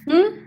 Hmm?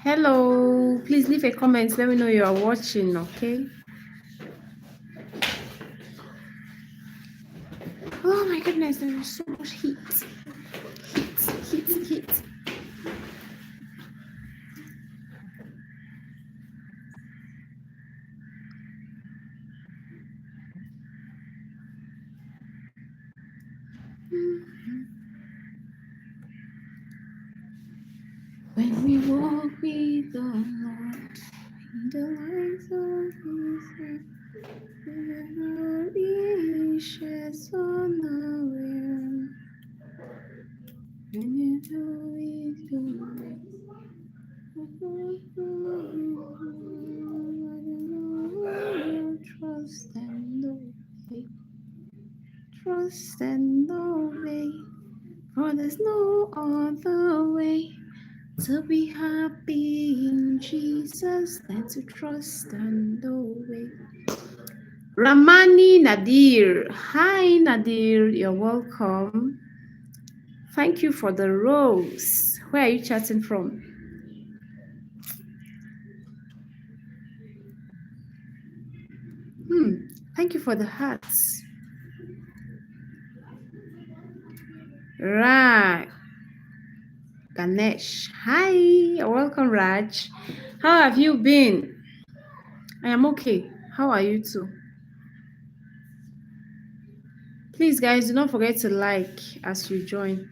Hello, please leave a comment. Let me know you are watching, okay? Oh my goodness, there is so much heat. Heat. When we walk with the Lord, in the light of His hand, whenever He sheds on our way, when you do it, trust and obey, trust and obey, for there's no other way to be happy in Jesus than to trust and obey. Ramani Nadir. Hi Nadir, you're welcome. Thank you for the rose. Where are you chatting from? Thank you for the hearts. Right. Ganesh. Hi, you're welcome, Raj. How have you been? I am okay. How are you too? Please, guys, do not forget to like as you join.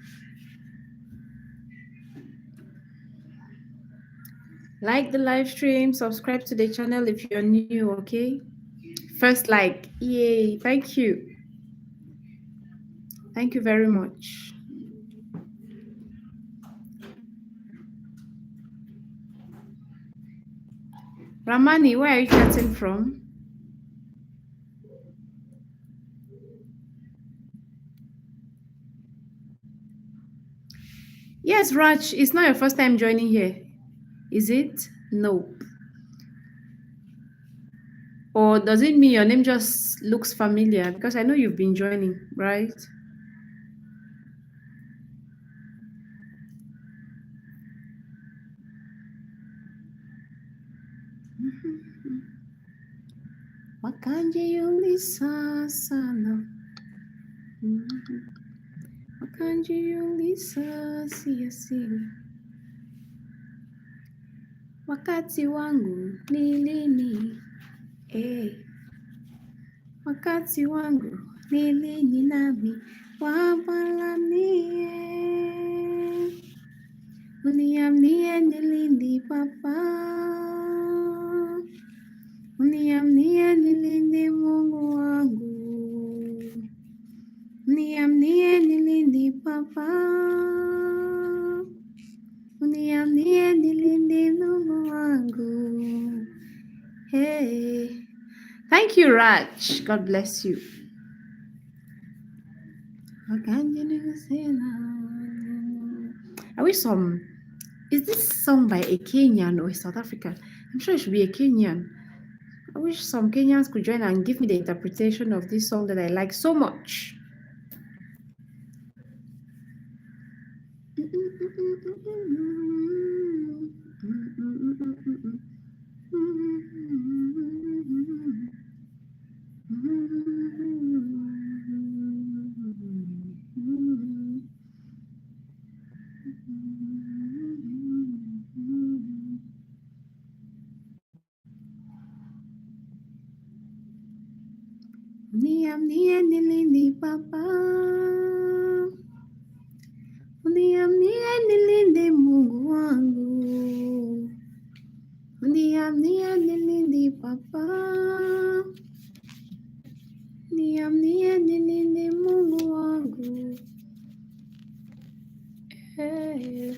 Like the live stream, subscribe to the channel if you're new, okay? First like, yay, thank you. Thank you very much. Ramani, where are you chatting from? Yes, Raj, it's not your first time joining here, is it? No. Or does it mean your name just looks familiar? Because I know you've been joining, right? Wakanje yulisa sana. Wakanje yulisa siyasini. Wakati wangu ni lini? Wakati wangu ni lini nami wapalamie. Uniambie ni lini papa. Uniamnie nilinde Mungu wangu. Uniamnie nilinde Papa. Uniamnie nilinde Mungu wangu. Hey. Thank you, Raj. God bless you. I wish some. Is this song by a Kenyan or a South African? I'm sure it should be a Kenyan. I wish some Kenyans could join and give me the interpretation of this song that I like so much. Uniamnie nilinde Papa. Uniamnie nilinde Mungu wangu. Uniamnie nilinde Papa. Uniamnie nilinde Mungu wangu. Hey.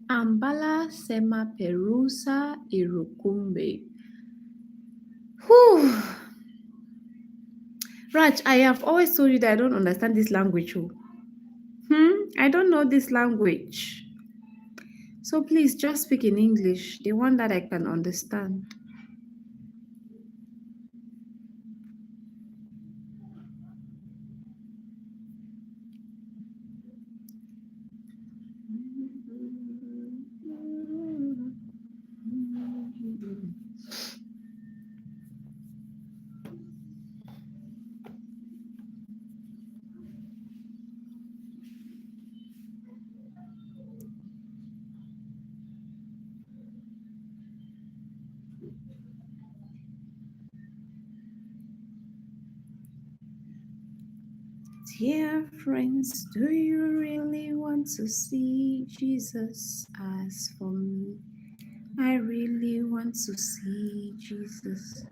Ambala sema perusa irukumbe. Whew. Raj, I have always told you that I don't understand this language. I don't know this language. So please just speak in English, the one that I can understand. Dear friends, do you really want to see Jesus? As for me, I really want to see Jesus.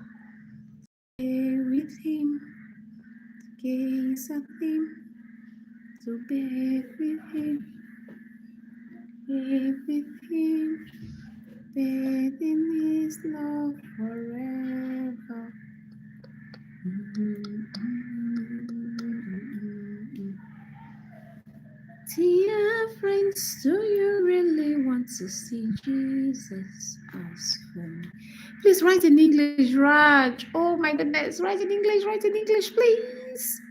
Stay with him, gaze at him, to be with him, live with him, bathe in his love forever. Dear friends, do you really want to see Jesus? As for me, please write in English, Raj. Oh my goodness, write in English, please.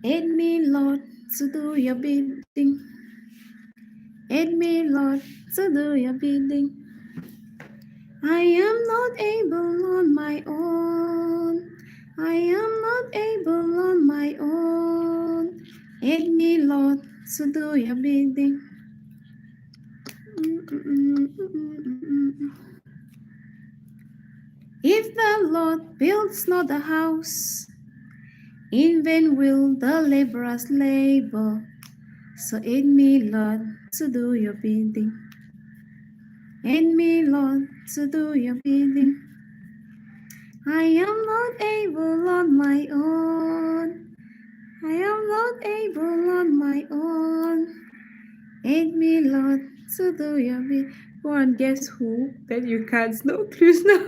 Aid me, Lord, to do your bidding. Aid me, Lord, to do your bidding. I am not able on my own. I am not able on my own. Aid me, Lord, to do your bidding. If the Lord builds not the house, in vain will the laborers labor. So aid me, Lord, to do your bidding. Aid me, Lord, to do your bidding. I am not able on my own. I am not able on my own. Aid me, Lord, to do your bidding. Go and guess who? Then you can't. No clues now.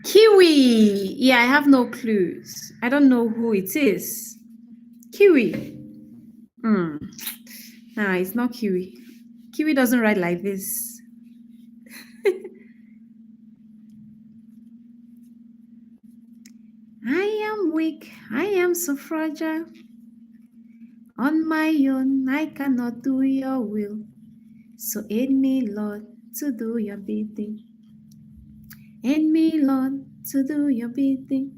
Kiwi. Yeah, I have no clues. I don't know who it is. Kiwi. Nah, it's not Kiwi. Kiwi doesn't write like this. I am weak. I am so fragile. On my own, I cannot do your will. So aid me, Lord, to do your bidding. Aid me, Lord, to do your bidding.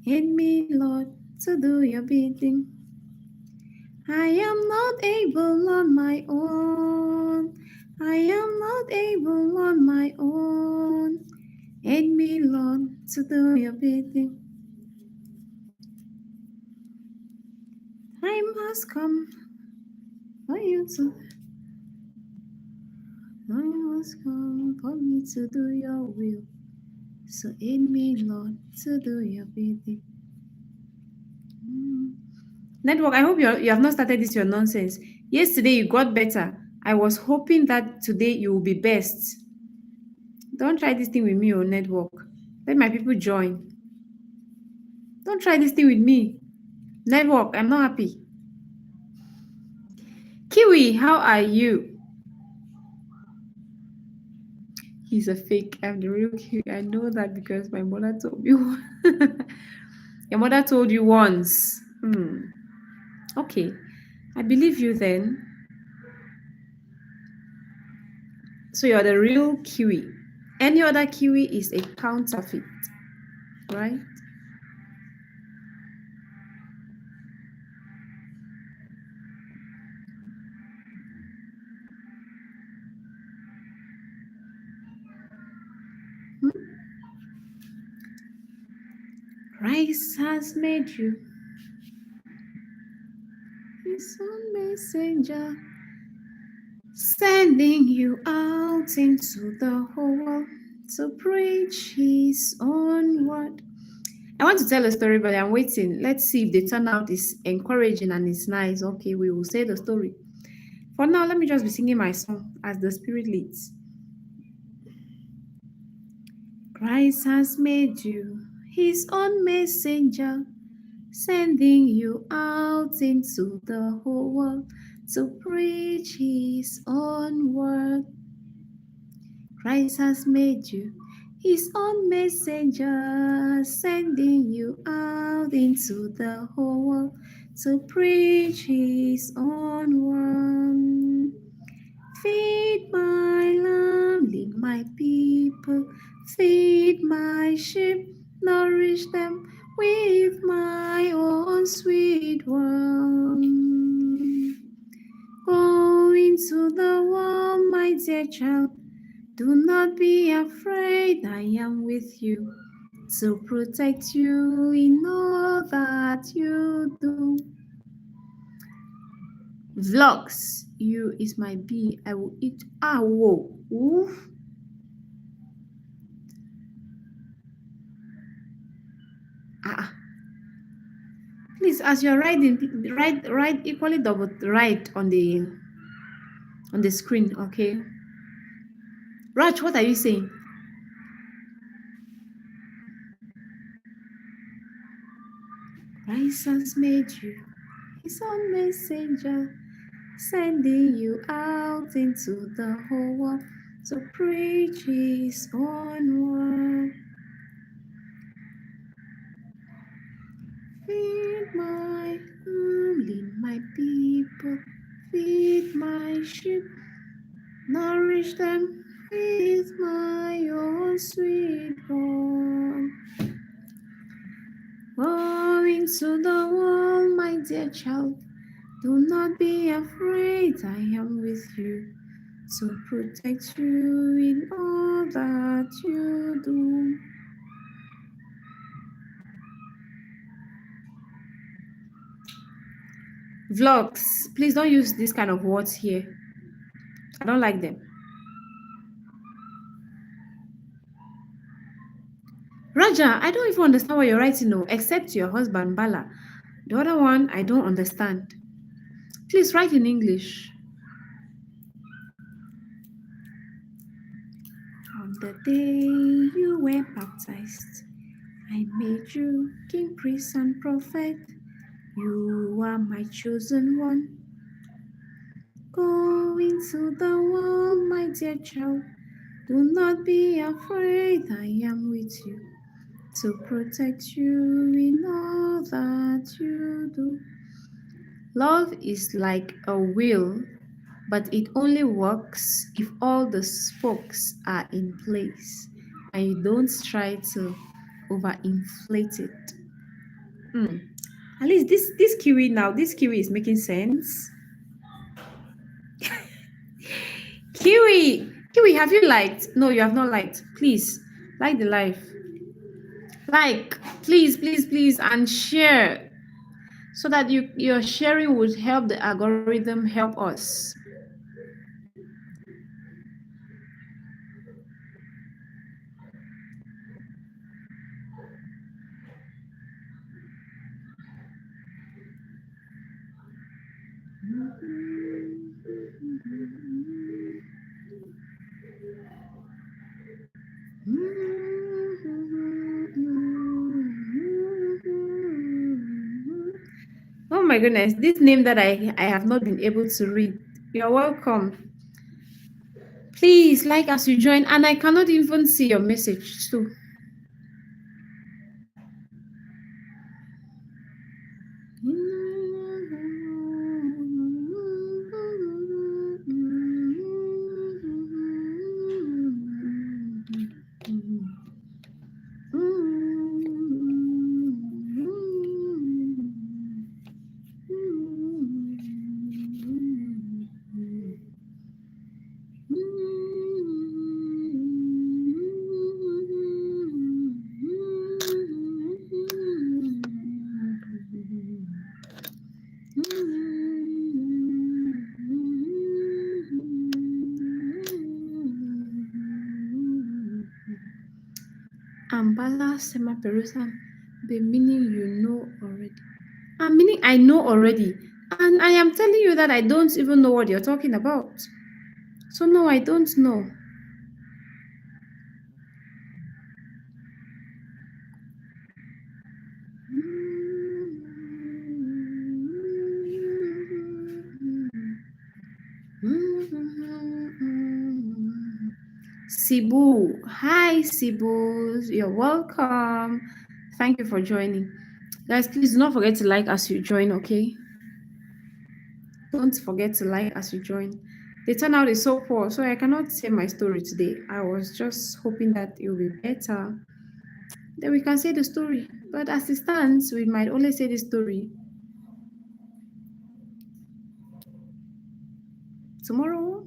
Aid me, Lord, to do your bidding. I am not able on my own. I am not able on my own. Aid me, Lord, to do your bidding. Time has come for you to. Time has come for me to do your will. So aid me, Lord, to do your bidding. Network, I hope you have not started this your nonsense. Yesterday you got better. I was hoping that today you will be best. Don't try this thing with me, oh network. Let my people join. Don't try this thing with me. Network, I'm not happy. Kiwi, how are you? He's a fake. I'm the real Kiwi. I know that because my mother told me. Your mother told you once. Okay. I believe you then. So you're the real Kiwi. Any other Kiwi is a counterfeit, right? Christ has made you his own messenger, sending you out into the whole world to preach his own word. I want to tell a story, but I'm waiting. Let's see if the turnout is encouraging and it's nice. Okay, we will say the story. For now, let me just be singing my song as the Spirit leads. Christ has made you his own messenger, sending you out into the whole world to preach his own word. Christ has made you his own messenger, sending you out into the whole world to preach his own word. Feed my lamb, lead my people, feed my sheep, nourish them with my own sweet word. Go into the world, my dear child, do not be afraid, I am with you to protect you in all that you do. Vlogs, you is my bee, I will eat. Whoa. Oof. Please, as you're writing, write equally double right on the screen, okay? Raj, what are you saying? Christ has made you his own messenger, sending you out into the whole world to preach his own word. Feed my lamb, lead my people, feed my sheep, nourish them with my own sweet word. Go into the world, my dear child, do not be afraid, I am with you to protect you in all that you do. Vlogs, please don't use this kind of words here. I don't like them. Raja, I don't even understand what you're writing, no, except your husband, Bala. The other one, I don't understand. Please write in English. On the day you were baptized, I made you king, priest, and prophet. You are my chosen one. Go into the world, my dear child. Do not be afraid, I am with you to protect you in all that you do. Love is like a wheel, but it only works if all the spokes are in place and you don't try to overinflate it. At least this kiwi now, this kiwi is making sense. Kiwi, have you liked? No, you have not liked. Please like the live. Like, please, please, please, and share so that your sharing would help the algorithm help us. Oh my goodness, this name that I have not been able to read. You're welcome. Please like as you join, and I cannot even see your message too. Ambala Sema Perusa, the meaning you know already. Meaning I know already. And I am telling you that I don't even know what you're talking about. So no, I don't know. Sibu. Hi, Sibu. You're welcome. Thank you for joining. Guys, please do not forget to like as you join, okay? Don't forget to like as you join. The turnout is so poor, so I cannot say my story today. I was just hoping that it will be better. Then we can say the story. But as it stands, we might only say the story tomorrow.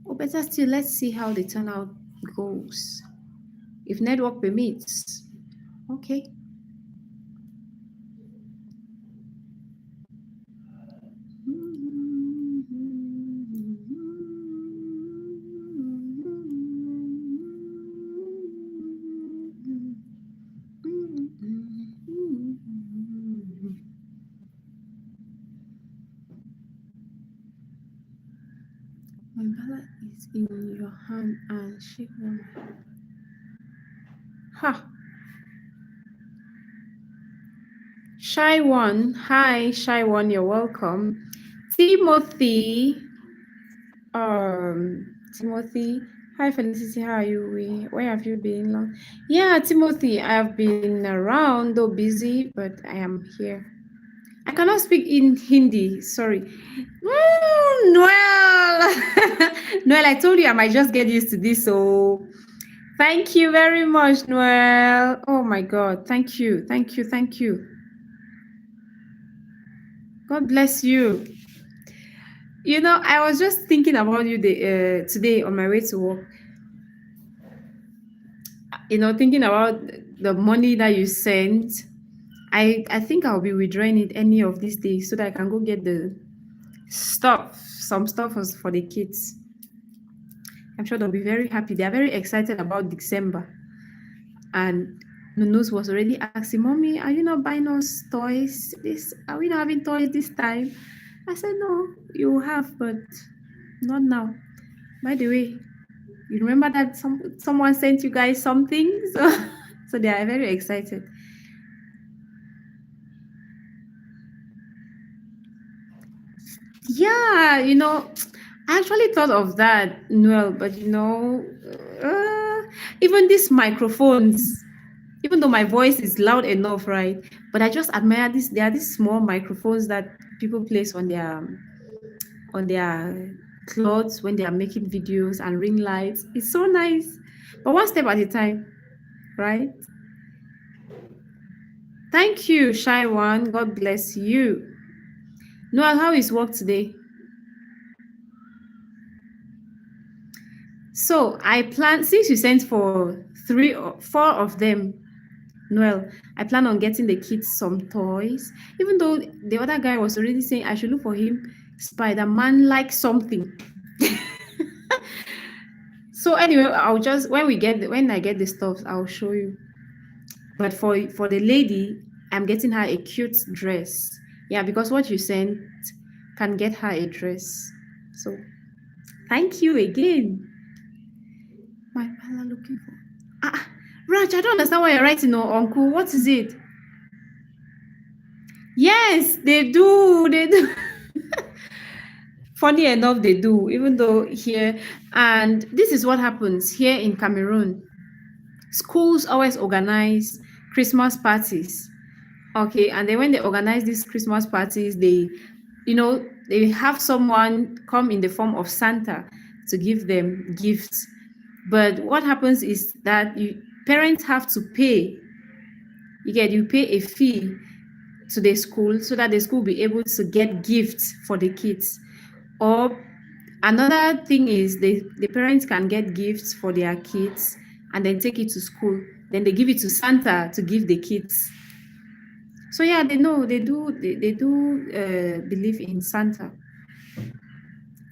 Or better still, let's see how the turnout goes. If network permits. Okay. My ballot is in your hand and shake one. Ha! Shy One. Hi, Shy One, you're welcome. Timothy. Timothy. Hi, Felicity. How are you? Where have you been long? Yeah, Timothy. I have been around, though busy, but I am here. I cannot speak in Hindi. Sorry. Noel. Noel, I told you I might just get used to this. So thank you very much, Noel. Oh my God. Thank you. Thank you. Thank you. God bless you. You know, I was just thinking about you today on my way to work. You know, thinking about the money that you sent. I think I'll be withdrawing it any of these days so that I can go get the some stuff for the kids. I'm sure they'll be very happy. They're very excited about December. And Nunus was already asking, Mommy, are you not buying us toys? Are we not having toys this time? I said, no, you will have, but not now. By the way, you remember that someone sent you guys something? So they are very excited. Yeah, you know, I actually thought of that, Noel, but you know, even these microphones, even though my voice is loud enough, right? But I just admire this. There are these small microphones that people place on their clothes when they are making videos and ring lights. It's so nice. But one step at a time, right? Thank you, Shy One. God bless you. Noel, how is work today? So I plan, since you sent for 4 of them, Noel, I plan on getting the kids some toys. Even though the other guy was already saying I should look for him Spider-Man like something. So anyway, I'll just when I get the stuff, I'll show you. But for the lady, I'm getting her a cute dress. Yeah, because what you sent can get her a dress. So thank you again. My mother looking for. Raj, I don't understand why you're writing, no, uncle. What is it? Yes, they do. They do. Funny enough, they do. Even though here, and this is what happens here in Cameroon. Schools always organize Christmas parties. Okay, and then when they organize these Christmas parties, they have someone come in the form of Santa to give them gifts. But what happens is that parents have to pay. You pay a fee to the school so that the school will be able to get gifts for the kids. Or another thing is the parents can get gifts for their kids and then take it to school. Then they give it to Santa to give the kids. So yeah, they do believe in Santa.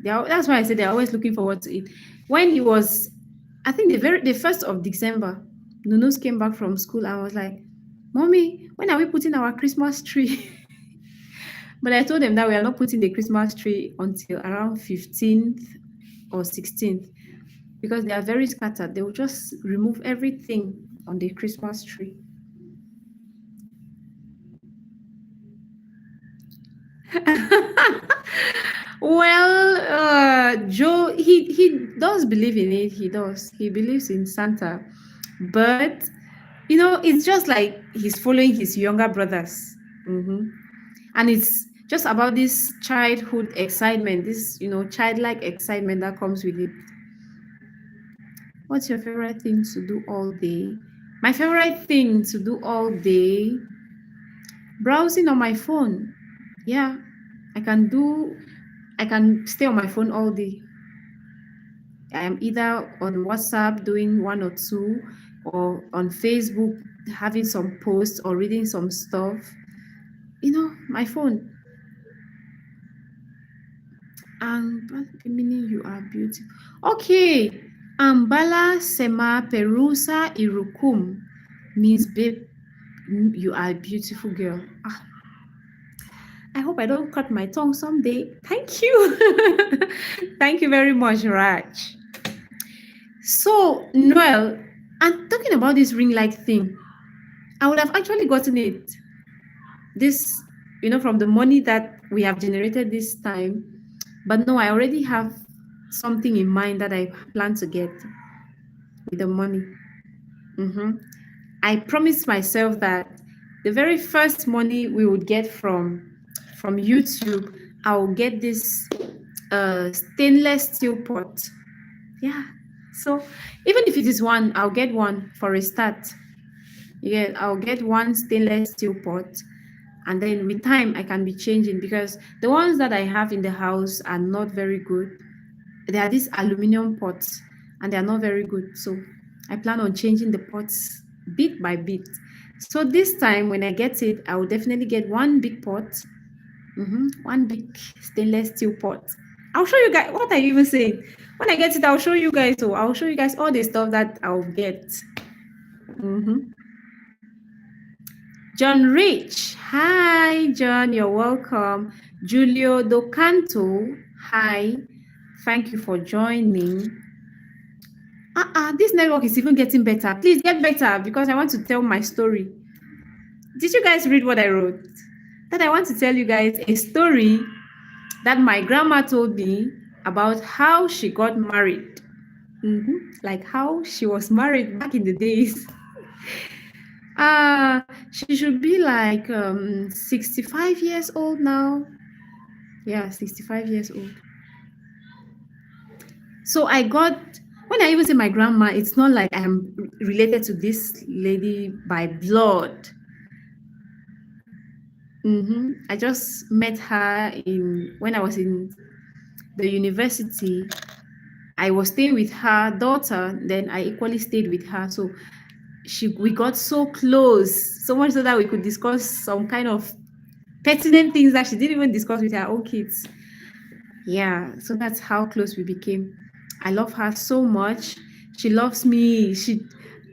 That's why I said they're always looking forward to it. When it was, I think the 1st of December, Nunus came back from school and was like, "Mommy, when are we putting our Christmas tree?" But I told them that we are not putting the Christmas tree until around 15th or 16th because they are very scattered. They will just remove everything on the Christmas tree. Well, Joe, he does believe in it. He does. He believes in Santa, but it's just like he's following his younger brothers, and it's just about this childhood excitement, this childlike excitement that comes with it. What's your favorite thing to do all day? My favorite thing to do all day, browsing on my phone. Yeah, I can stay on my phone all day. I am either on WhatsApp doing one or two, or on Facebook having some posts or reading some stuff. My phone. Meaning you are beautiful. Okay. Ambala Sema Perusa Irukum means, babe, you are a beautiful girl. I hope I don't cut my tongue someday. Thank you. Thank you very much, Raj. So, Noel, and talking about this ring light thing, I would have actually gotten it. This, from the money that we have generated this time. But no, I already have something in mind that I plan to get with the money. I promised myself that the very first money we would get from YouTube, I'll get this stainless steel pot. Yeah. So even if it is one, I'll get one for a start. Yeah, I'll get one stainless steel pot. And then with time, I can be changing because the ones that I have in the house are not very good. They are these aluminum pots and they are not very good. So I plan on changing the pots bit by bit. So this time when I get it, I will definitely get one big pot, one big stainless steel pot. I'll show you guys. What are you even saying? When I get it, I'll show you guys. So I'll show you guys all the stuff that I'll get. John Rich. Hi, John. You're welcome. Julio Docanto. Hi. Thank you for joining. This network is even getting better. Please get better because I want to tell my story. Did you guys read what I wrote? That I want to tell you guys a story that my grandma told me about how she got married. Like how she was married back in the days. She should be like 65 years old now. Yeah, 65 years old. So when I even say my grandma, it's not like I'm related to this lady by blood. I just met her in when I was in the university. I was staying with her daughter, then I equally stayed with her. So we got so close, so much so that we could discuss some kind of pertinent things that she didn't even discuss with her own kids. Yeah, so that's how close we became. I love her so much. She loves me. She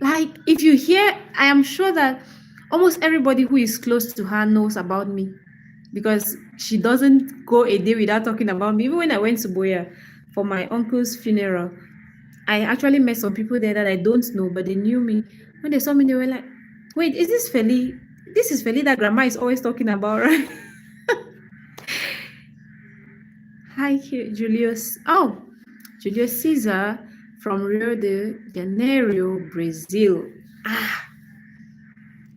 like if you hear, I am sure that almost everybody who is close to her knows about me because she doesn't go a day without talking about me. Even when I went to Boya for my uncle's funeral, I actually met some people there that I don't know, but they knew me. When they saw me, they were like, "Wait, is this Feli? This is Feli that grandma is always talking about, right?" Hi, Julius. Oh, Julius Caesar from Rio de Janeiro, Brazil. Ah,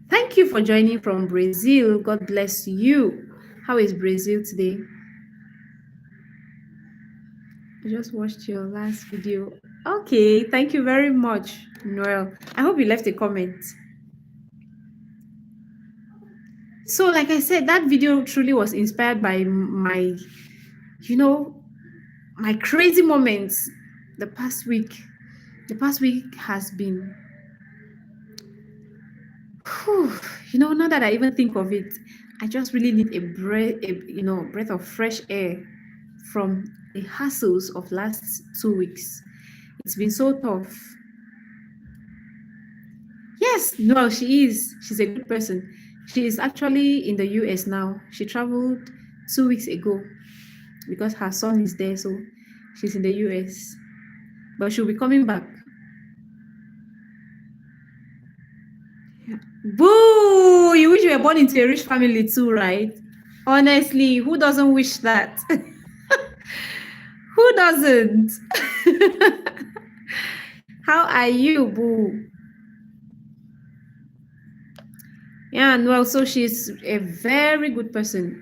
thank you for joining from Brazil. God bless you. How is Brazil today? I just watched your last video. Okay, thank you very much, Noel. I hope you left a comment. So, like I said, that video truly was inspired by you know, my crazy moments the past week. The past week has been, whew, now that I even think of it, I just really need breath of fresh air from the hassles of last 2 weeks. It's been so tough. Yes, no, she is. She's a good person. She is actually in the US now. She traveled 2 weeks ago because her son is there, so she's in the US. But she'll be coming back. Boo! You wish you were born into a rich family too, right? Honestly, who doesn't wish that? Who doesn't? How are you, boo? Yeah, and well, so she's a very good person.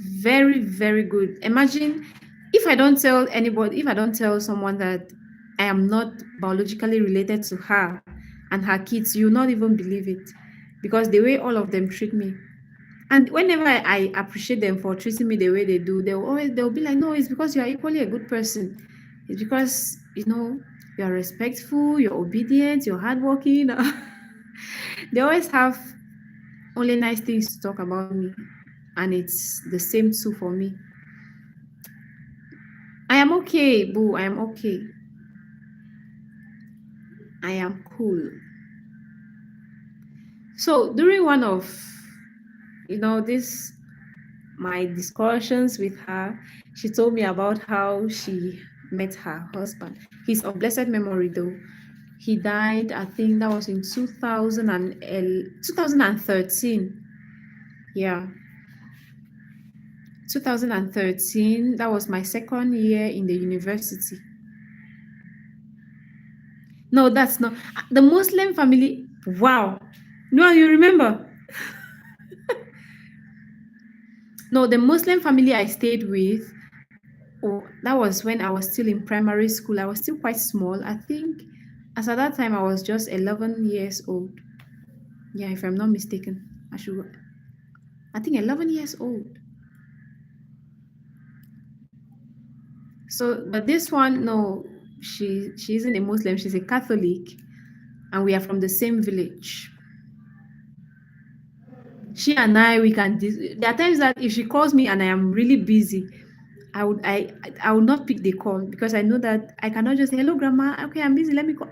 Very, very good. Imagine if I don't tell anybody, if I don't tell someone that I am not biologically related to her and her kids, you'll not even believe it. Because the way all of them treat me. And whenever I appreciate them for treating me the way they do, they'll be like, no, it's because you are equally a good person. It's because, you're respectful, you're obedient, you're hardworking. They always have only nice things to talk about me. And it's the same too for me. I am okay, boo. I am okay. I am cool. So during one of, this my discussions with her, she told me about how she met her husband. He's of blessed memory though. He died, I think that was in 2013. Yeah. 2013. That was my second year in the university. No, that's not the Muslim family. Wow. No, you remember? No, the Muslim family I stayed with, that was when I was still in primary school. I was still quite small. I think as at that time I was just 11 years old. Yeah, if I'm not mistaken. I think 11 years old. So, but this one, no, she isn't a Muslim, she's a Catholic, and we are from the same village. She and I, there are times that if she calls me and I am really busy, I would not pick the call because I know that I cannot just say, hello grandma, okay, I'm busy, let me call.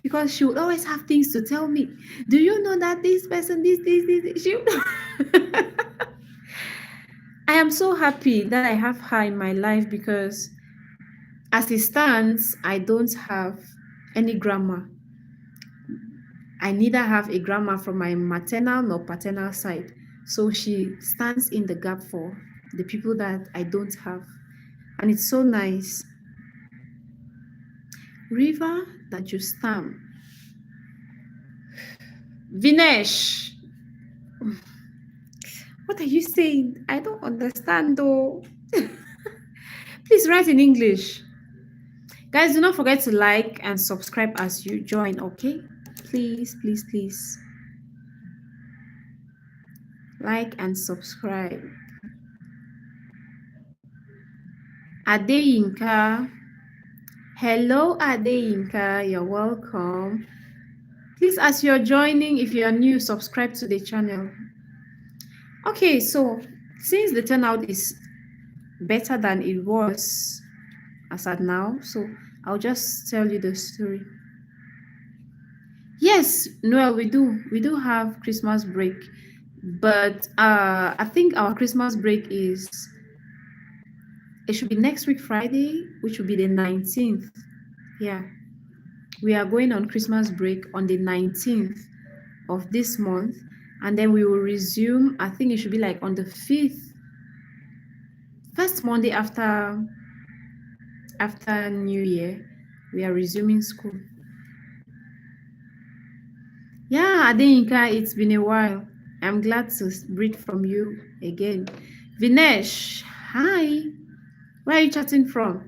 Because she would always have things to tell me. Do you know that this person, this she I am so happy that I have her in my life because as it stands, I don't have any grandma. I neither have a grandma from my maternal nor paternal side. So she stands in the gap for the people that I don't have. And it's so nice. River that you stamp. Vinesh, what are you saying? I don't understand though. Please write in English. Guys, do not forget to like and subscribe as you join, okay? Please, please, please. Like and subscribe. Adeyinka. Hello, Adeyinka. You're welcome. Please, as you're joining, if you are new, subscribe to the channel. Okay, so since the turnout is better than it was as at now, so I'll just tell you the story. Yes, Noel, we do have Christmas break, but I think our Christmas break is it should be next week Friday, which will be the 19th. Yeah, we are going on Christmas break on the 19th of this month, and then we will resume. I think it should be like on the 5th, first Monday after New Year. We are resuming school. Yeah, Adeyinka, it's been a while. I'm glad to read from you again. Vinesh, hi. Where are you chatting from?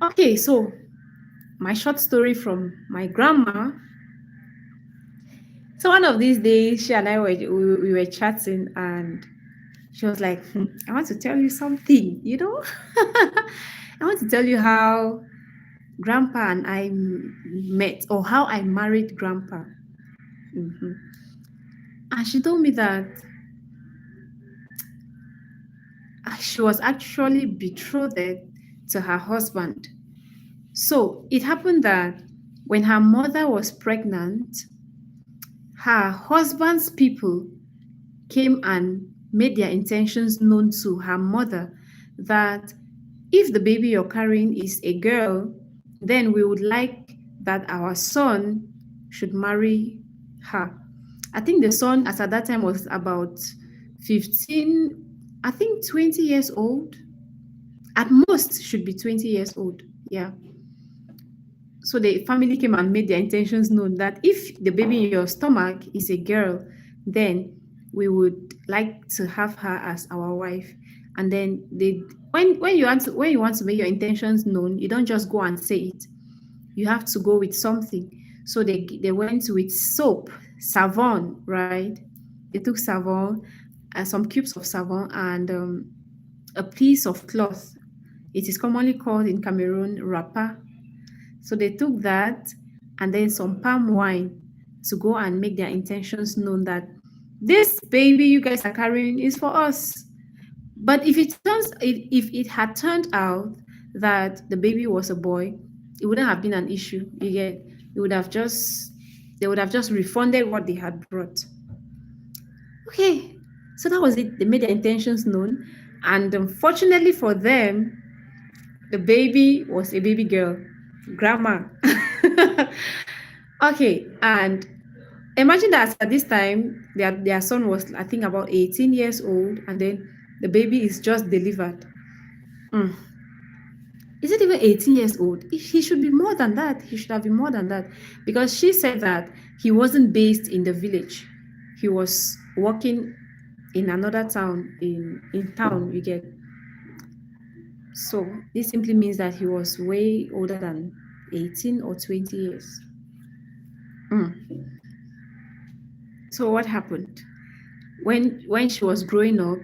Okay, so my short story from my grandma. So one of these days, she and I we were chatting, and she was like, I want to tell you something, you know? I want to tell you how grandpa and I met, or how I married grandpa. Mhm. And she told me that she was actually betrothed to her husband. So it happened that when her mother was pregnant, her husband's people came and made their intentions known to her mother that if the baby you're carrying is a girl, then we would like that our son should marry her. I think the son, as at that time, was about 15, I think 20 years old. At most, should be 20 years old. Yeah. So the family came and made their intentions known that if the baby in your stomach is a girl, then we would like to have her as our wife. And then they when you want to make your intentions known, you don't just go and say it. You have to go with something. So they went with soap, savon, right? They took savon, some cubes of savon, and a piece of cloth. It is commonly called in Cameroon wrapper. So they took that and then some palm wine to go and make their intentions known that this baby you guys are carrying is for us. But if it had turned out that the baby was a boy, it wouldn't have been an issue. You get it would have just they would have just refunded what they had brought. Okay, so that was it. They made their intentions known, and unfortunately for them, the baby was a baby girl, grandma. Okay, and imagine that at this time, their son was, I think, about 18 years old, and then the baby is just delivered. Mm. Is it even 18 years old? He should be more than that. He should have been more than that. Because she said that he wasn't based in the village. He was working in another town, in town, you get. So this simply means that he was way older than 18 or 20 years. Mm. So what happened? When she was growing up,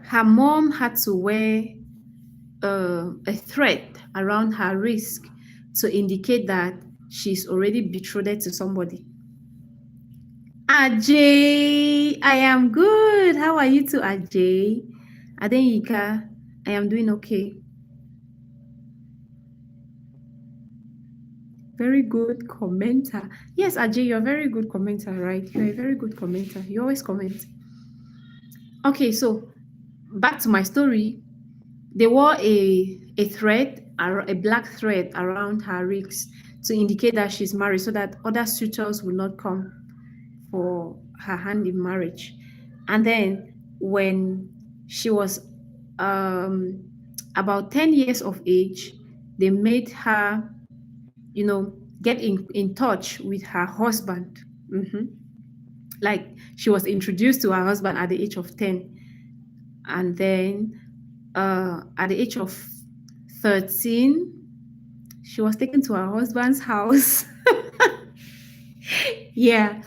her mom had to wear a thread around her wrist to indicate that she's already betrothed to somebody. Ajay, I am good. How are you too, Ajay? Adenyika, I am doing okay. Very good commenter. Yes, Ajay, you're a very good commenter, right? You're a very good commenter. You always comment. Okay, so back to my story. They wore a thread, a black thread around her wrist to indicate that she's married so that other suitors will not come for her hand in marriage. And then when she was um, about 10 years of age, they made her, get in touch with her husband. Mhm. Like she was introduced to her husband at the age of 10. And then at the age of 13, she was taken to her husband's house. Yeah.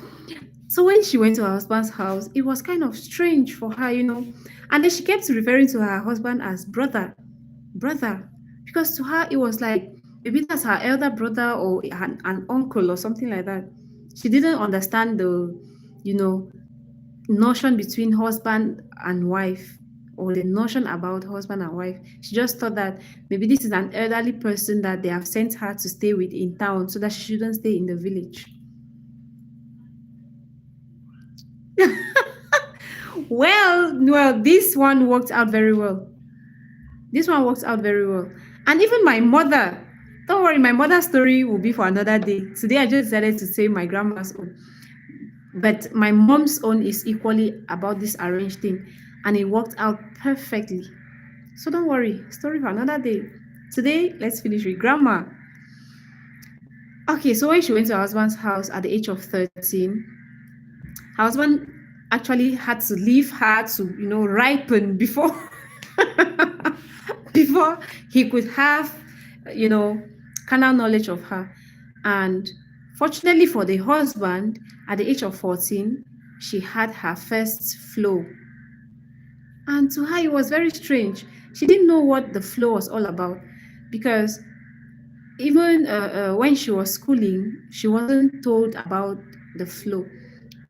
So when she went to her husband's house, it was kind of strange for her, And then she kept referring to her husband as brother, brother, because to her it was like maybe that's her elder brother or an uncle or something like that. She didn't understand the, you know, notion between husband and wife, or the notion about husband and wife. She just thought that maybe this is an elderly person that they have sent her to stay with in town so that she shouldn't stay in the village. Well, this one worked out very well. This one works out very well. And even my mother, don't worry, my mother's story will be for another day. Today I just decided to say my grandma's own. But my mom's own is equally about this arranged thing. And it worked out perfectly. So don't worry, story for another day. Today, let's finish with grandma. Okay, so when she went to her husband's house at the age of 13, her husband actually had to leave her to, ripen before before he could have, you know, carnal knowledge of her. And fortunately for the husband, at the age of 14, she had her first flow. And to her, it was very strange. She didn't know what the flow was all about because even when she was schooling, she wasn't told about the flow.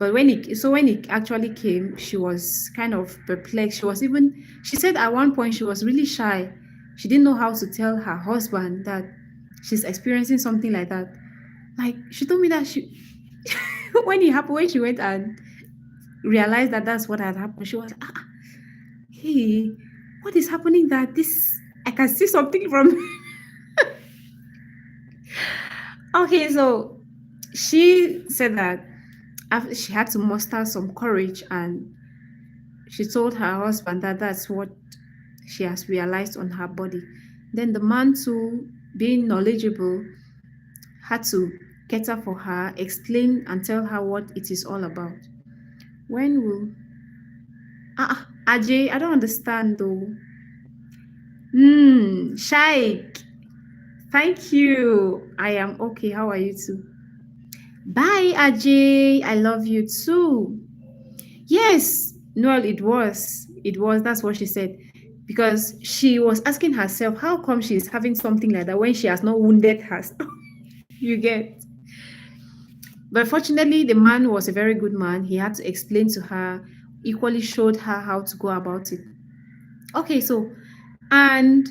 But when it actually came, she was kind of perplexed. She said at one point she was really shy. She didn't know how to tell her husband that she's experiencing something like that. Like she told me that she when it happened, when she went and realized that that's what had happened, she was like, hey, what is happening? That this I can see something from. Okay, so she said that she had to muster some courage, and she told her husband that that's what she has realized on her body. Then the man, too, being knowledgeable, had to cater for her, explain and tell her what it is all about. When will Ajay, I don't understand though. Shaik, thank you. I am okay. How are you too? Bye, Ajay. I love you too. Yes, Noel, it was. It was. That's what she said. Because she was asking herself, how come she's having something like that when she has not wounded herself? You get. But fortunately, the man was a very good man. He had to explain to her, equally showed her how to go about it. Okay, so, and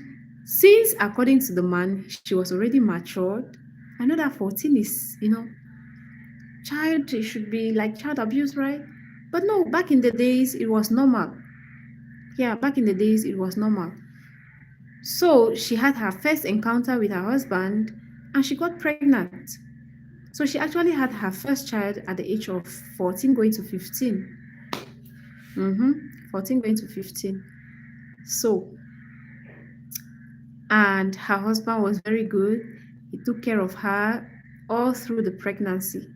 since according to the man, she was already matured, I know that 14 is, child, it should be like child abuse, right? But no, back in the days, it was normal. Yeah, back in the days, it was normal. So she had her first encounter with her husband and she got pregnant. So she actually had her first child at the age of 14 going to 15. 14 going to 15. So, and her husband was very good. He took care of her all through the pregnancy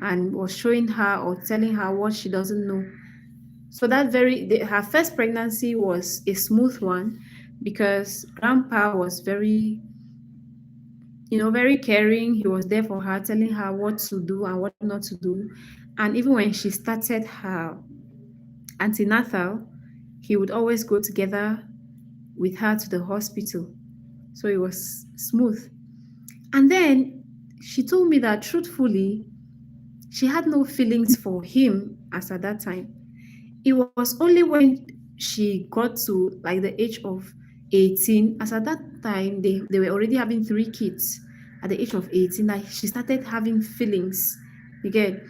and was showing her or telling her what she doesn't know. So her first pregnancy was a smooth one because grandpa was very caring. He was there for her, telling her what to do and what not to do. And even when she started her antenatal, he would always go together with her to the hospital. So it was smooth. And then she told me that truthfully, she had no feelings for him as at that time. It was only when she got to like the age of 18, as at that time they were already having 3 kids. At the age of 18, like she started having feelings. You get.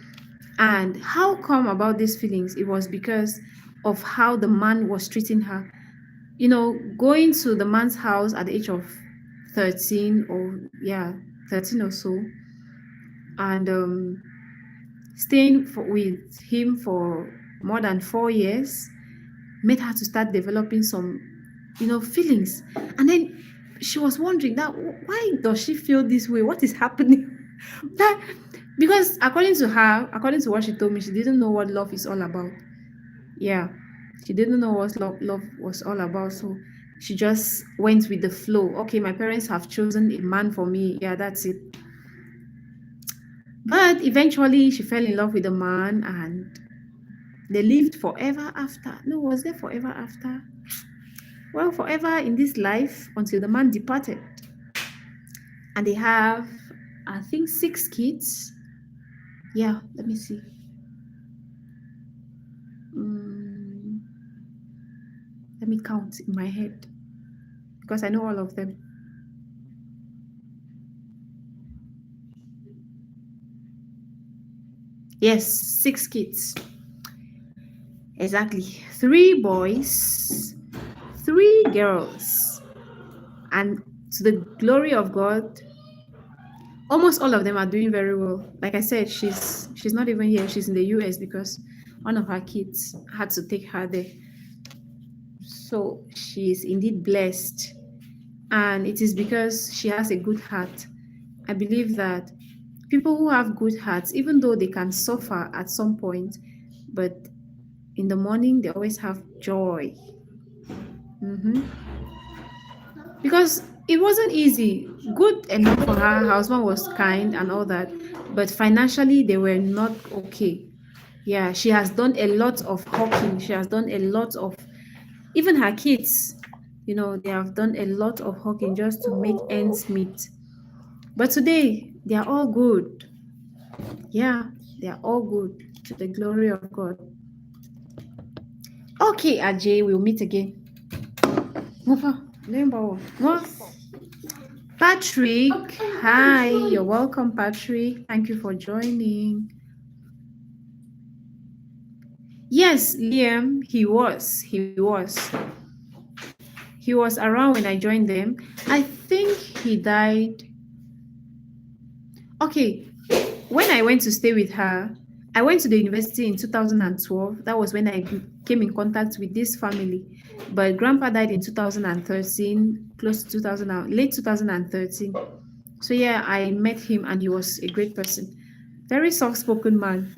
And how come about these feelings? It was because of how the man was treating her. Going to the man's house at the age of 13, or yeah, 13 or so, and staying with him for more than 4 years made her to start developing some, feelings. And then she was wondering that why does she feel this way? What is happening? that because according to what she told me, she didn't know what love is all about. Yeah, she didn't know what love was all about. So she just went with the flow. Okay, my parents have chosen a man for me. Yeah, that's it. But eventually, she fell in love with a man and they lived forever after. No, was there forever after? Well, forever in this life until the man departed. And they have, I think, 6 kids. Yeah, let me see. Mm, let me count in my head because I know all of them. Yes, 6 kids. Exactly. 3 boys, 3 girls. And to the glory of God, almost all of them are doing very well. Like I said, she's not even here. She's in the US because one of her kids had to take her there. So she is indeed blessed. And it is because she has a good heart. I believe that people who have good hearts, even though they can suffer at some point, but in the morning they always have joy. Mhm. Because it wasn't easy. Good enough for her. Her husband was kind and all that, but financially they were not okay. Yeah, she has done a lot of hawking. She has done a lot of, even her kids, they have done a lot of hawking just to make ends meet. But today they are all good. Yeah, they are all good to the glory of God. Okay, Ajay, we'll meet again. Patrick, hi, you're welcome, Patrick. Thank you for joining. Yes, Liam, he was around when I joined them. I think he died. Okay, when I went to stay with her, I went to the university in 2012. That was when I came in contact with this family. But grandpa died in 2013, close to 2000, late 2013. So yeah, I met him and he was a great person. Very soft-spoken man.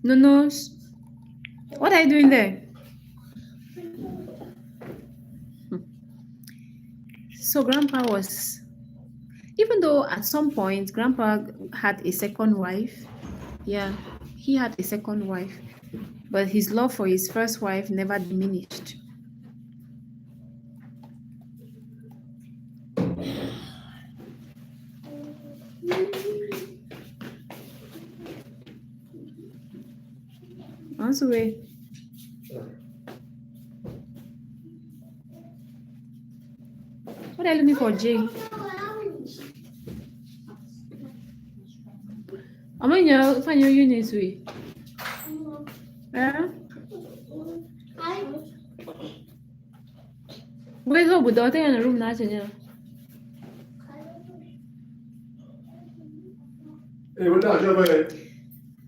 No, what are you doing there? So grandpa was, even though at some point grandpa had a second wife, yeah, he had a second wife, but his love for his first wife never diminished. Once away. What are you looking for, Jay? I'm on your find your unit way. Yeah. Where's up with the in the room now?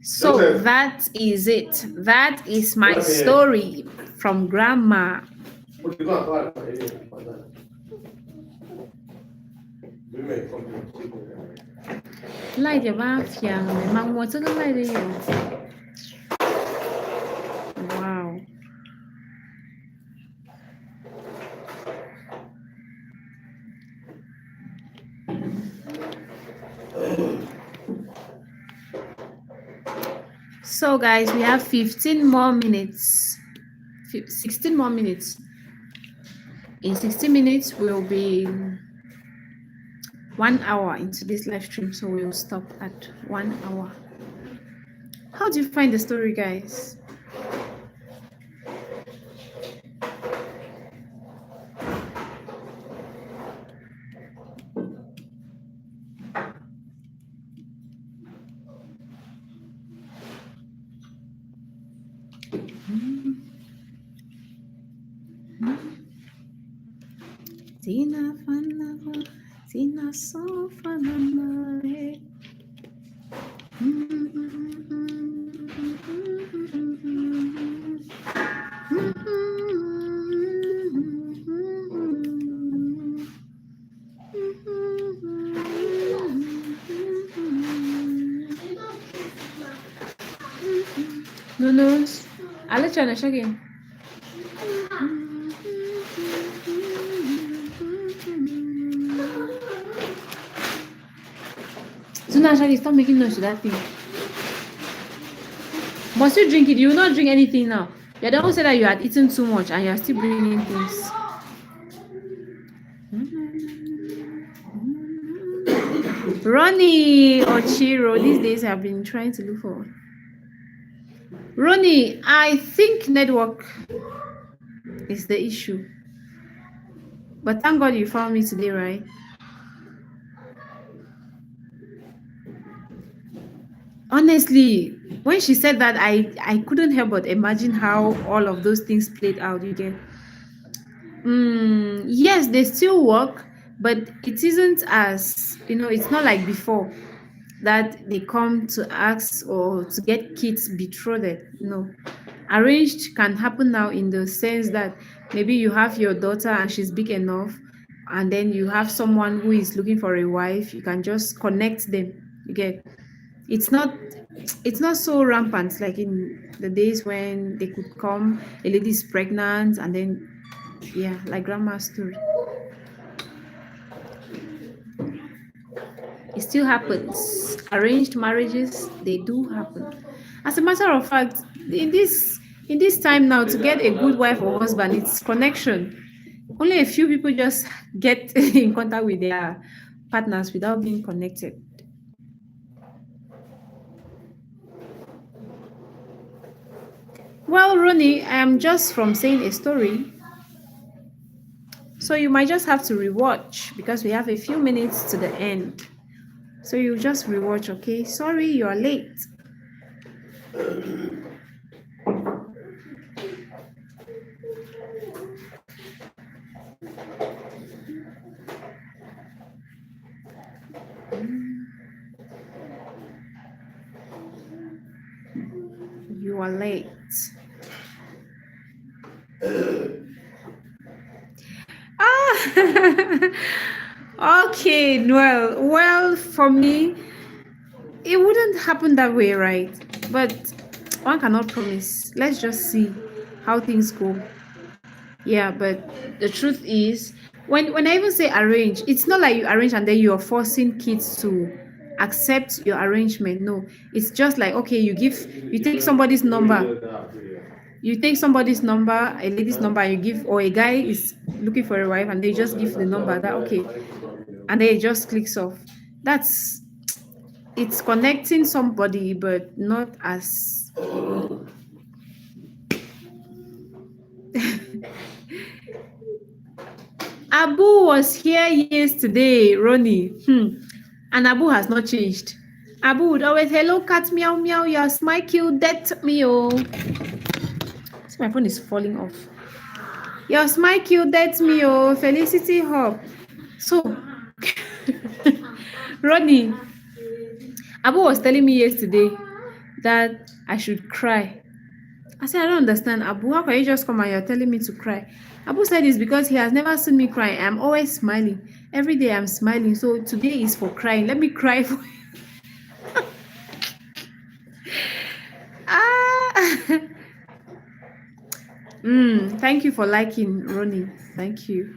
So that is it. That is my story from grandma. Like your mafia, mom, what's a good Wow. So guys, we have 15 more minutes. 16 more minutes. In 60 minutes, we'll be 1 hour into this live stream, so we'll stop at 1 hour. How do you find the story, guys? Tina Fanava, Tina Sofanamare. No, I'll let you on a again. So naturally, stop making noise to that thing. Must you drink it? You will not drink anything now. You're the one who said that you had eaten too much and you're still bringing things. Ronnie or Chiro, these days I've been trying to look for. Ronnie, I think network is the issue. But thank God you found me today, right? Honestly, when she said that, I couldn't help but imagine how all of those things played out. You get, yes, they still work, but it isn't as it's not like before that they come to ask or to get kids betrothed. No, arranged can happen now in the sense that maybe you have your daughter and she's big enough, and then you have someone who is looking for a wife. You can just connect them. You get, it's not it's not so rampant like in the days when they could come, a lady's pregnant, and then yeah, like grandma's story. It still happens. Arranged marriages, they do happen. As a matter of fact, in this time now, to get a good wife or husband, it's connection. Only a few people just get in contact with their partners without being connected. Well, Ronnie, I am just from saying a story. So you might just have to rewatch because we have a few minutes to the end. So you just rewatch, okay? Sorry, you are late. You are late. Ah, okay. Well, for me, it wouldn't happen that way, right? But one cannot promise. Let's just see how things go. Yeah, but the truth is, when I even say arrange, it's not like you arrange and then you're forcing kids to accept your arrangement. No, it's just like, okay, you take somebody's number, a lady's number, and you give, or a guy is looking for a wife and they just give the number that, okay, and then it just clicks off. That's It's connecting somebody, but not as Abu was here yesterday, Ronnie. And Abu has not changed. Abu would always, hello, cat, meow, meow, your smile cute, that me, oh. See, my phone is falling off. Your smile cute, that's me, oh. Felicity Hub. So, Ronnie, Abu was telling me yesterday that I should cry. I said, I don't understand, Abu. How can you just come and you're telling me to cry? Abu said it's because he has never seen me cry. I'm always smiling. Every day I'm smiling. So today is for crying. Let me cry for you. Ah. Thank you for liking Ronnie. Thank you.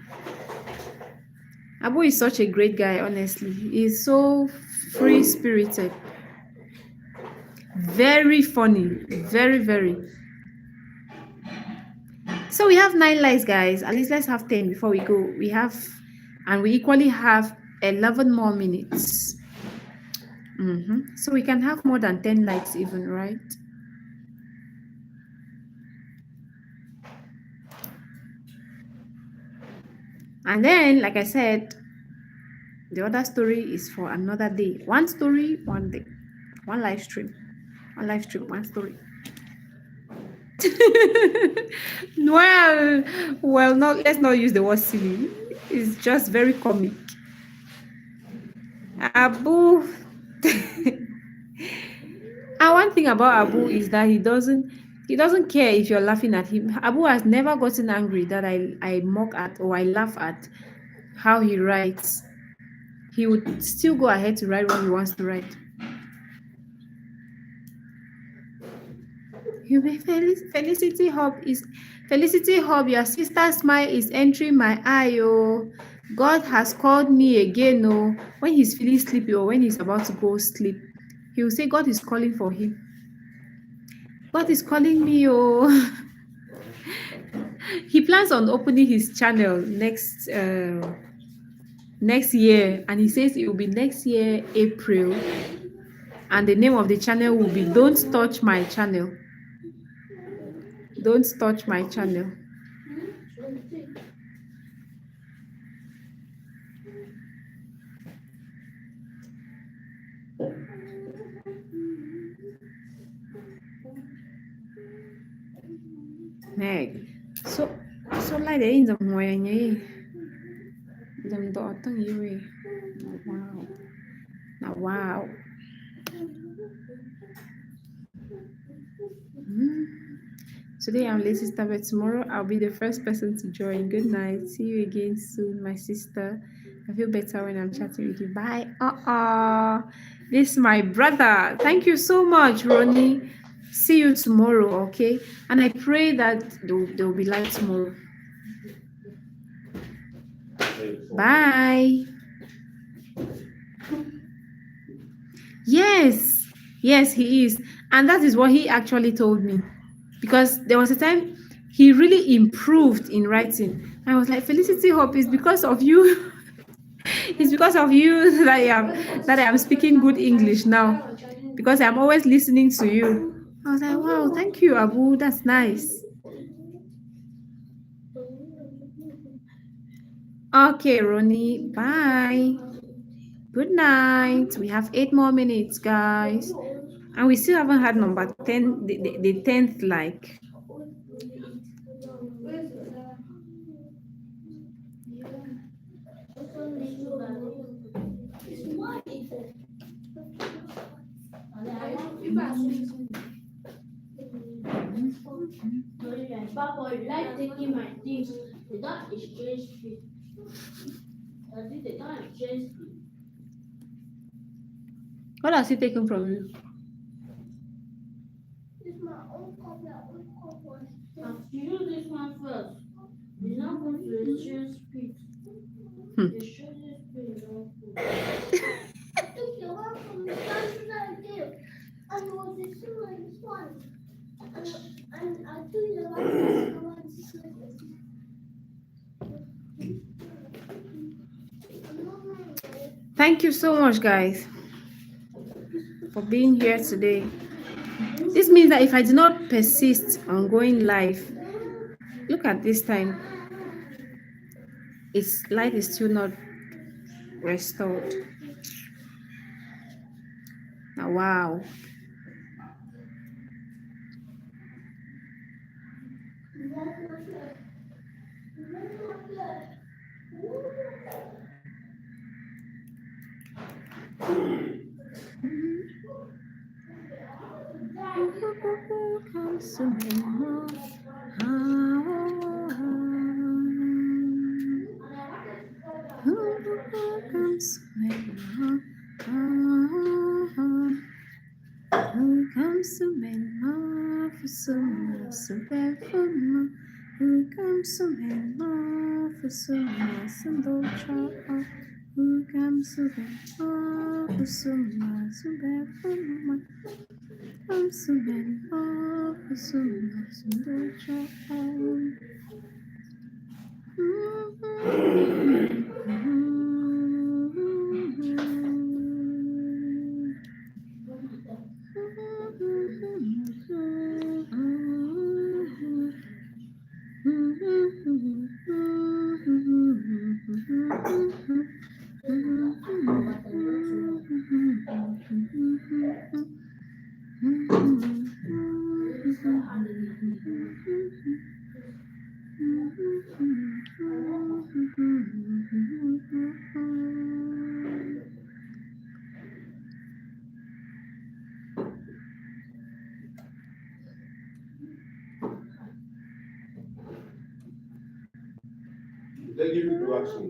Abu is such a great guy, honestly. He's so free spirited. Very funny. Very, very. So we have 9 likes, guys. At least let's have 10 before we go. And we equally have 11 more minutes. So we can have more than 10 likes even, right? And then, like I said, the other story is for another day. One story, one day. One live stream. One story. well, let's not use the word silly. It's just very comic. Abu. And one thing about Abu is that he doesn't care if you're laughing at him. Abu has never gotten angry that I mock at or I laugh at how he writes. He would still go ahead to write what he wants to write. You may Felicity Hub, your sister's smile is entering my eye, oh. God has called me again. No, when he's feeling sleepy or when he's about to go sleep, he will say, God is calling for him. God is calling me. Oh, he plans on opening his channel next year, and he says it will be next year, April, and the name of the channel will be Don't Touch My Channel. Don't touch my channel. Meg. So like the in the morning. Them daughter you. Wow. Now wow. Mm. Today I'm late, sister, but tomorrow I'll be the first person to join. Good night. See you again soon, my sister. I feel better when I'm chatting with you. Bye. This is my brother. Thank you so much, Ronnie. See you tomorrow, okay? And I pray that there will be light tomorrow. Bye. Yes, he is. And that is what he actually told me. Because there was a time he really improved in writing. I was like, Felicity Hope, it's because of you. It's because of you that I am speaking good English now. Because I'm always listening to you. I was like, wow, thank you, Abu. That's nice. Okay, Ronnie. Bye. Good night. We have 8 more minutes, guys. And we still haven't had number 10, the 10th like. Papa, you like taking my things. They don't exchange fees. They don't exchange fees. What has he taken from you? It's my own copy. You use this one first. You're not going to exchange fees. Exchange fees. I took your one from the country that I gave. And it was the same like this one. And I took your one from Thank you so much, guys, for being here today. This means that if I do not persist on going live, look at this time. Its light is still not restored. Now, wow. Who comes to make love for someone so bad for me? Who comes to make love for someone so don't try? Who comes to make love for someone so bad for me? Comes to make love for someone so don't try? They give you direction.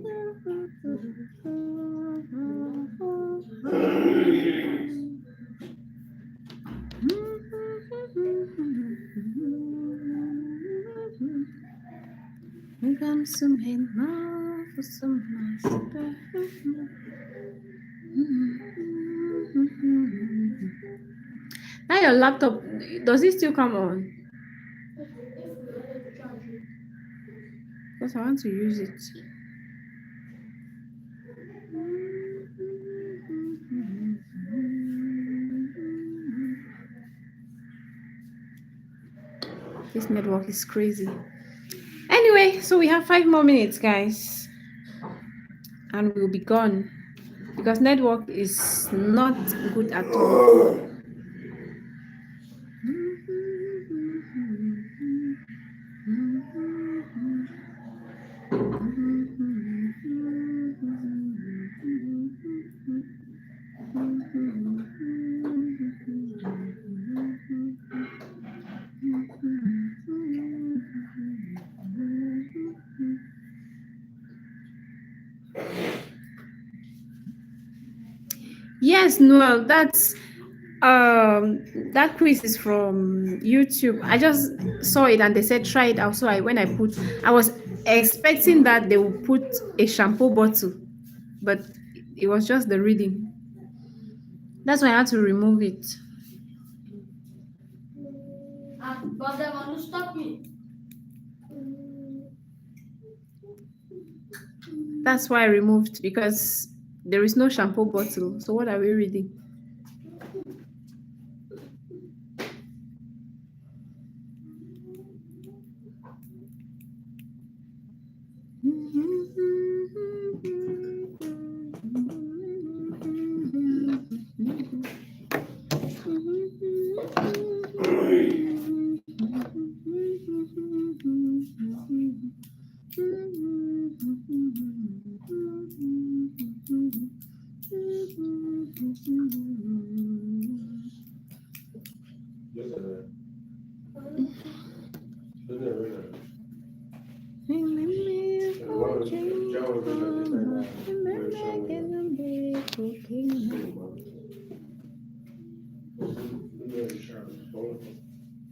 Who comes to make love for some nice. Now your laptop, does it still come on? Because I want to use it. This network is crazy. Anyway, so we have 5 more minutes, guys, and we'll be gone because network is not good at all. Yes, Noel, that quiz is from YouTube. I just saw it and they said try it out. So I was expecting that they would put a shampoo bottle, but it was just the reading. That's why I had to remove it. But they want to stop me. That's why I removed because there is no shampoo bottle. So what are we reading?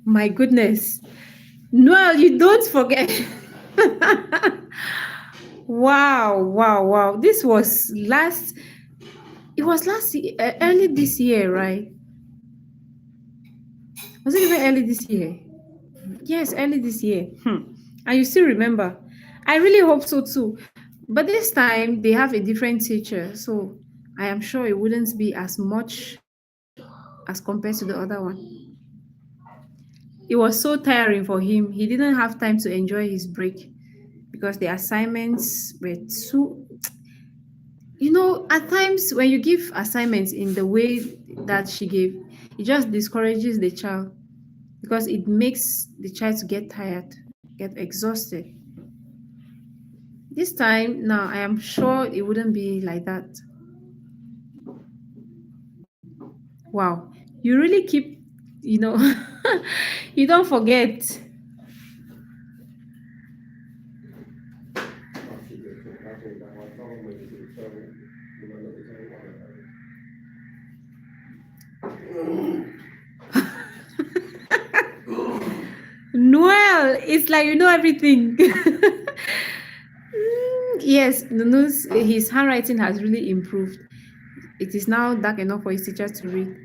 My goodness. Noel, you don't forget. Wow. This was last year, early this year, right? Was it even early this year? Yes, early this year. And you still remember. I really hope so too. But this time they have a different teacher, so I am sure it wouldn't be as much as compared to the other one. It was so tiring for him. He didn't have time to enjoy his break because the assignments were too. At times when you give assignments in the way that she gave, it just discourages the child because it makes the child to get tired, get exhausted. This time now, I am sure it wouldn't be like that. Wow, you really keep, you know, you don't forget. Noel, it's like you know everything. Yes, Nunu's his handwriting has really improved. It is now dark enough for his teacher to read.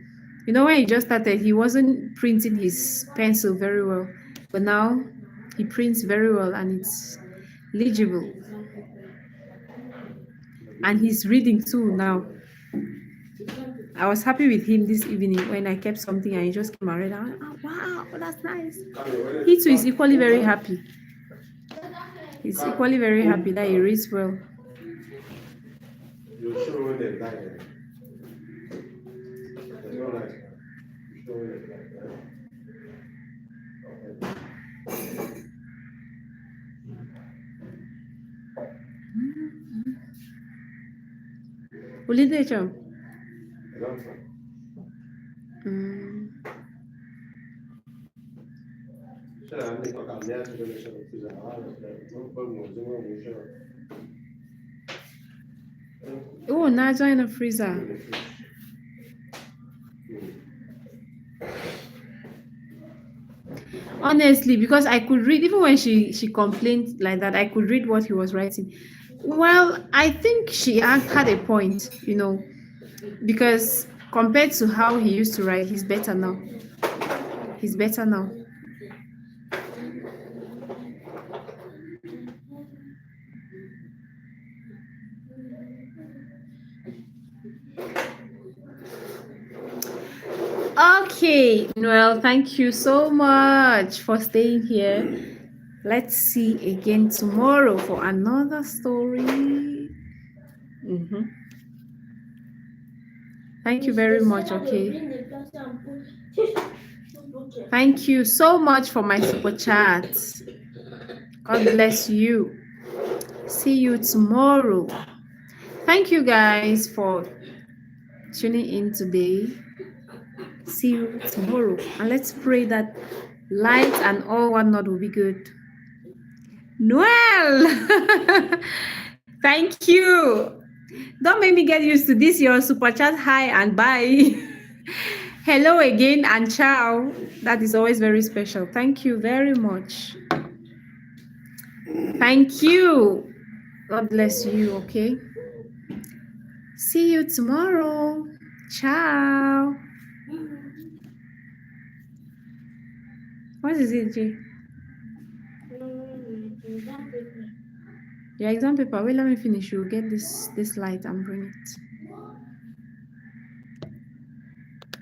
When he just started, he wasn't printing his pencil very well, but now he prints very well and it's legible. And he's reading too now. I was happy with him this evening when I kept something and he just came and read. Wow, that's nice. He too is equally very happy. He's equally very happy that he reads well. Literature. Oh, now join the freezer. Honestly, because I could read, even when she complained like that, I could read what he was writing. Well, I think she had a point, because compared to how he used to write, he's better now. He's better now. Okay, Noel, thank you so much for staying here. Let's see again tomorrow for another story. Mhm. Thank you very much. Okay. Thank you so much for my super chat. God bless you. See you tomorrow. Thank you guys for tuning in today. See you tomorrow. And let's pray that light and all whatnot will be good. Noel! Thank you. Don't make me get used to this, your super chat. Hi and bye. Hello again and ciao. That is always very special. Thank you very much. Thank you. God bless you, okay? See you tomorrow. Ciao. What is it, Jay? Your exam paper. Wait, let me finish. You'll get this light and bring it.